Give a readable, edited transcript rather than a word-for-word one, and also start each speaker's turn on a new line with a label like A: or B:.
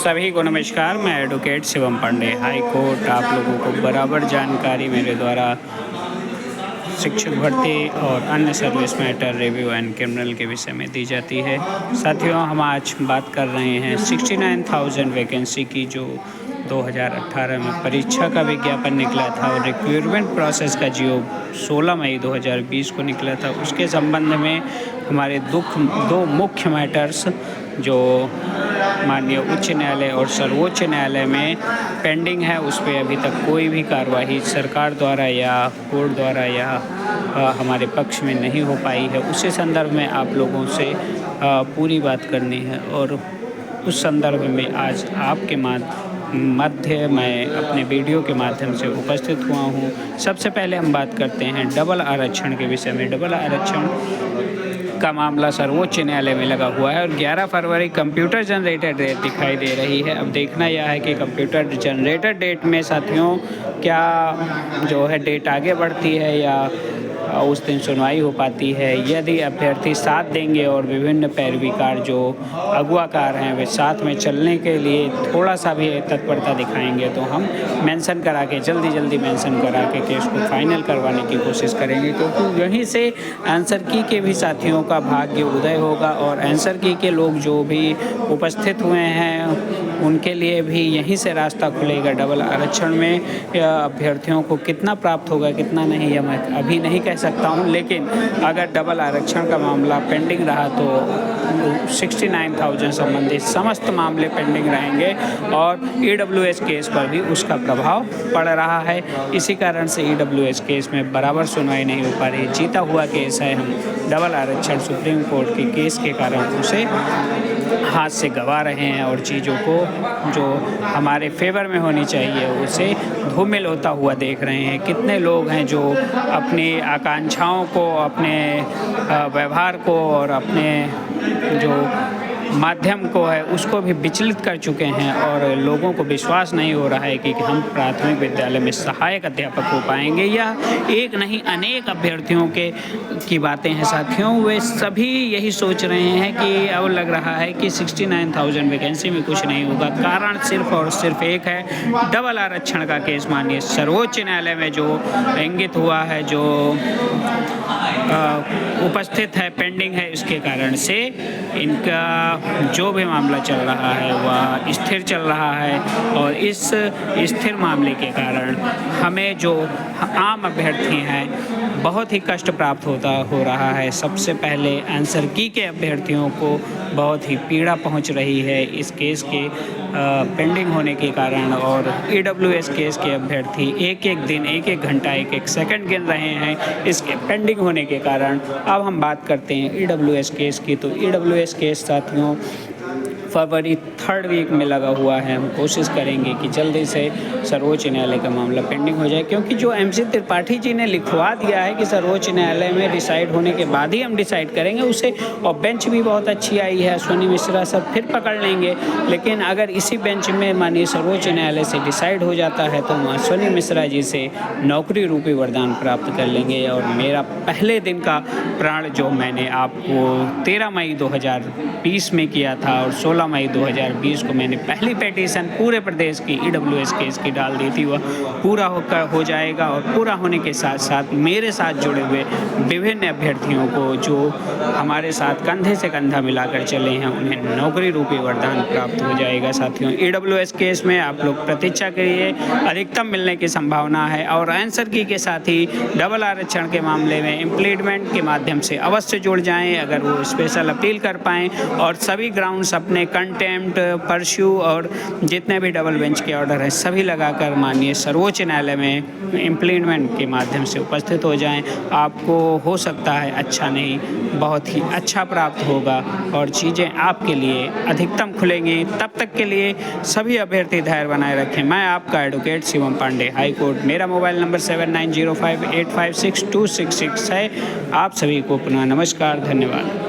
A: सभी को नमस्कार। मैं advocate Shivam Pandey, high court. आप लोगों को बराबर जानकारी मेरे द्वारा शिक्षक भर्ती और अन्य service matter, review and criminal के विषय में दी जाती है। साथियों, हम आज बात कर रहे हैं 69,000 वैकेंसी की, जो 2018 में परीक्षा का विज्ञापन निकला था और रिक्रूटमेंट प्रोसेस का जियो 16 मई 2020 को निकला था। उसके संबंध में हमारे दो मुख्य मैटर्स जो माननीय उच्च न्यायालय और सर्वोच्च न्यायालय में पेंडिंग है, उस पर अभी तक कोई भी कार्रवाई सरकार द्वारा या कोर्ट द्वारा या हमारे पक्ष में नहीं हो पाई है। उसी संदर्भ में आप लोगों से पूरी बात करनी है और उस संदर्भ में आज आपके मध्य मैं अपने वीडियो के माध्यम से उपस्थित हुआ हूँ। सबसे पहले हम बात करते हैं डबल आरक्षण के विषय में। डबल आरक्षण का मामला सर्वोच्च न्यायालय में लगा हुआ है और 11 फरवरी कंप्यूटर जनरेटेड डेट दिखाई दे रही है। अब देखना यह है कि कंप्यूटर जनरेटेड डेट में साथियों क्या जो है डेट आगे बढ़ती है या उस दिन सुनवाई हो पाती है। यदि अभ्यर्थी साथ देंगे और विभिन्न पैरवीकार जो अगुवाकार हैं वे साथ में चलने के लिए थोड़ा सा भी तत्परता दिखाएंगे तो हम मेंशन करा के जल्दी मेंशन करा के केस को फाइनल करवाने की कोशिश करेंगे, क्योंकि यहीं से आंसर की के भी साथियों का भाग्य उदय होगा और आंसर की के लोग जो भी उपस्थित हुए हैं उनके लिए भी यहीं से रास्ता खुलेगा। डबल आरक्षण में अभ्यर्थियों को कितना प्राप्त होगा कितना नहीं, यह मैं अभी नहीं कह सकता हूं, लेकिन अगर डबल आरक्षण का मामला पेंडिंग रहा तो 69,000 संबंधित समस्त मामले पेंडिंग रहेंगे और EWS केस पर भी उसका प्रभाव पड़ रहा है। इसी कारण से EWS केस में बराबर सुनवाई नहीं हो पा रही। जीता हुआ केस है, हम डबल आरक्षण सुप्रीम कोर्ट के केस के कारण उसे हाथ से गंवा रहे हैं और चीज़ों को जो हमारे फेवर में होनी चाहिए उसे धूमिल होता हुआ देख रहे हैं। कितने लोग हैं जो अपनी आकांक्षाओं को, अपने व्यवहार को और अपने जो माध्यम को है उसको भी विचलित कर चुके हैं और लोगों को विश्वास नहीं हो रहा है कि हम प्राथमिक विद्यालय में सहायक अध्यापक हो पाएंगे। या एक नहीं अनेक अभ्यर्थियों की बातें हैं साथियों, वे सभी यही सोच रहे हैं कि अब लग रहा है कि 69,000 वैकेंसी में कुछ नहीं होगा। कारण सिर्फ और सिर्फ एक है, डबल आरक्षण का केस माननीय सर्वोच्च न्यायालय में जो इंगित हुआ है, जो उपस्थित है, पेंडिंग है, इसके कारण से इनका जो भी मामला चल रहा है वह स्थिर चल रहा है और इस स्थिर मामले के कारण हमें जो आम अभ्यर्थी हैं बहुत ही कष्ट प्राप्त हो रहा है। सबसे पहले आंसर की के अभ्यर्थियों को बहुत ही पीड़ा पहुंच रही है इस केस के पेंडिंग होने के कारण और EWS केस के अभ्यर्थी एक दिन, एक घंटा, एक सेकंड गिन रहे हैं इसके पेंडिंग होने के कारण। अब हम बात करते हैं EWS केस की। तो EWS केस साथियों फरवरी 3rd वीक में लगा हुआ है। हम कोशिश करेंगे कि जल्दी से सर्वोच्च न्यायालय का मामला पेंडिंग हो जाए, क्योंकि जो MC त्रिपाठी जी ने लिखवा दिया है कि सर्वोच्च न्यायालय में डिसाइड होने के बाद ही हम डिसाइड करेंगे उसे, और बेंच भी बहुत अच्छी आई है, अश्विनी मिश्रा सब फिर पकड़ लेंगे। लेकिन अगर इसी बेंच में माननीय सर्वोच्च न्यायालय से डिसाइड हो जाता है तो हम अश्विनी मिश्रा जी से नौकरी रूपी वरदान प्राप्त कर लेंगे। और मेरा पहले दिन का प्रण जो मैंने आपको 13 मई 2020 में किया था और 16 मई 2020 को मैंने पहली पिटीशन पूरे प्रदेश की EWS केस की डाल दी थी, वह पूरा हो जाएगा। और पूरा होने के साथ साथ मेरे साथ जुड़े हुए विभिन्न अभ्यर्थियों को जो हमारे साथ कंधे से कंधा मिलाकर चले हैं उन्हें नौकरी रूपी वरदान प्राप्त हो जाएगा। साथियों, EWS केस में आप लोग प्रतीक्षा करिए, अधिकतम मिलने की संभावना है। और आंसर की के साथ ही डबल आरक्षण के मामले में इम्प्लीमेंट के माध्यम से अवश्य जुड़ जाएं अगर वो स्पेशल अपील कर पाएँ और सभी ग्राउंड्स अपने कंटेम्प्ट, परस्यू और जितने भी डबल बेंच के ऑर्डर हैं सभी लगाकर माननीय सर्वोच्च न्यायालय में इम्प्लीमेंट के माध्यम से उपस्थित हो जाएं। आपको हो सकता है अच्छा नहीं, बहुत ही अच्छा प्राप्त होगा और चीज़ें आपके लिए अधिकतम खुलेंगी। तब तक के लिए सभी अभ्यर्थी धैर्य बनाए रखें। मैं आपका advocate Shivam Pandey, high court. मेरा मोबाइल नंबर 7905856266 है। आप सभी को पुनः नमस्कार, धन्यवाद।